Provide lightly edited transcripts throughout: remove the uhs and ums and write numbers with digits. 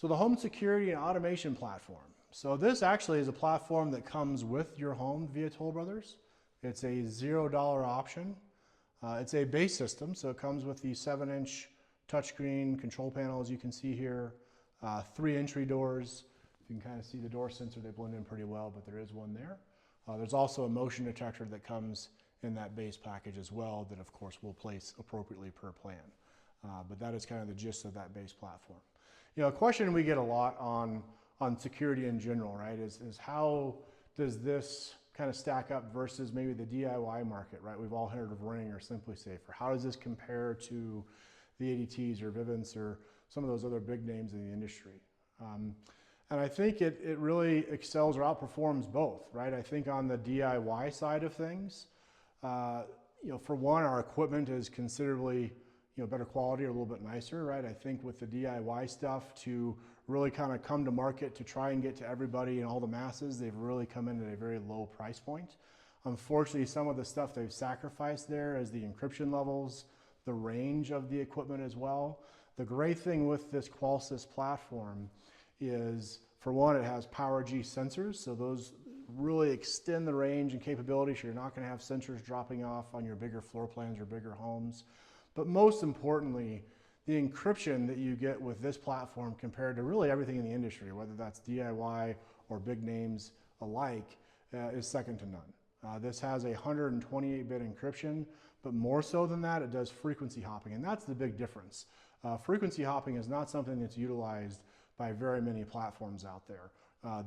So the home security and automation platform. So this actually is a platform that comes with your home via Toll Brothers. It's a $0 option. It's a base system, so it comes with the 7-inch touchscreen control panel, as you can see here, 3 entry doors. You can kind of see the door sensor, they blend in pretty well, but there is one there. There's also a motion detector that comes in that base package as well that of course we'll place appropriately per plan. But that is kind of the gist of that base platform. You know, a question we get a lot on security in general, right, is how does this kind of stack up versus maybe the DIY market, right? We've all heard of Ring or SimpliSafe, or how does this compare to the ADTs or Vivint's or some of those other big names in the industry? And I think it really excels or outperforms both, right? I think on the DIY side of things, you know, for one, our equipment is considerably, you know, better quality or a little bit nicer, right? I think with the DIY stuff to really kind of come to market to try and get to everybody and all the masses, they've really come in at a very low price point. Unfortunately, some of the stuff they've sacrificed there is the encryption levels, the range of the equipment as well. The great thing with this Qualsys platform is, for one, it has PowerG sensors, so those really extend the range and capability, so you're not going to have sensors dropping off on your bigger floor plans or bigger homes. But most importantly, the encryption that you get with this platform compared to really everything in the industry, whether that's DIY or big names alike, is second to none. This has a 128-bit encryption, but more so than that, it does frequency hopping, and that's the big difference. Frequency hopping is not something that's utilized by very many platforms out there.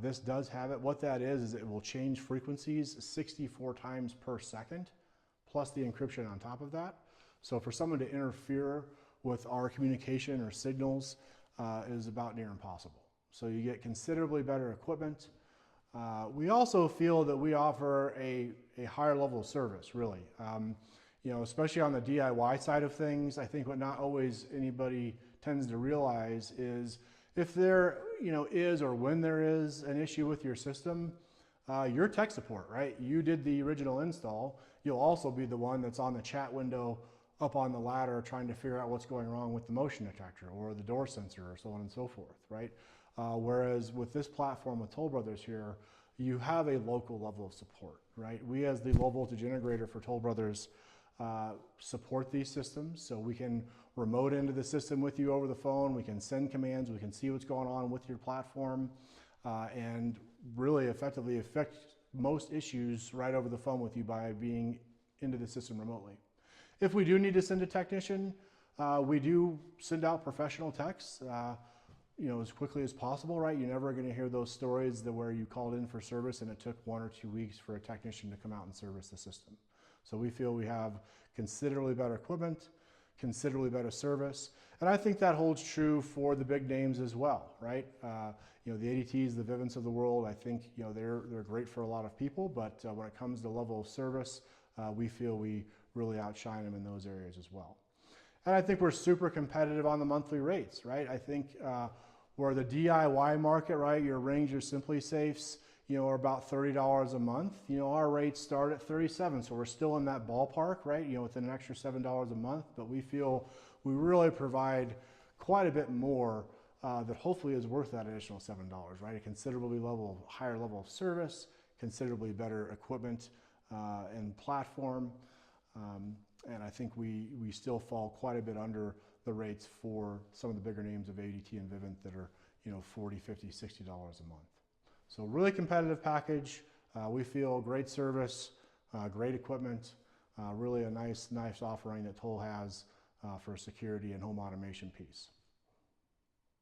This does have it. What that is it will change frequencies 64 times per second, plus the encryption on top of that. So for someone to interfere with our communication or signals is about near impossible. So you get considerably better equipment. We also feel that we offer a higher level of service, really. You know, especially on the DIY side of things, I think what not always anybody tends to realize is if there, you know, is or when there is an issue with your system, your tech support, right? You did the original install. You'll also be the one that's on the chat window up on the ladder trying to figure out what's going wrong with the motion detector or the door sensor or so on and so forth, right? Whereas with this platform with Toll Brothers here, you have a local level of support, right? We as the low voltage integrator for Toll Brothers support these systems, so we can remote into the system with you over the phone, we can send commands, we can see what's going on with your platform, and really effectively affect most issues right over the phone with you by being into the system remotely. If we do need to send a technician, we do send out professional techs, you know, as quickly as possible, right? You're never going to hear those stories where you called in for service and it took 1 or 2 weeks for a technician to come out and service the system. So we feel we have considerably better equipment, considerably better service, and I think that holds true for the big names as well, right? You know, the ADTs, the Vivint's of the world, I think, you know, they're great for a lot of people, but when it comes to level of service, we feel we really outshine them in those areas as well. And I think we're super competitive on the monthly rates, right? I think where the DIY market, right, your Rings, your SimpliSafes, you know, are about $30 a month. You know, our rates start at $37, so we're still in that ballpark, right? You know, within an extra $7 a month, but we feel we really provide quite a bit more that hopefully is worth that additional $7, right? A considerably higher level of service, considerably better equipment and platform. And I think we still fall quite a bit under the rates for some of the bigger names of ADT and Vivint that are, you know, $40, $50, $60 a month. So really competitive package. We feel great service, great equipment, really a nice offering that Toll has for a security and home automation piece.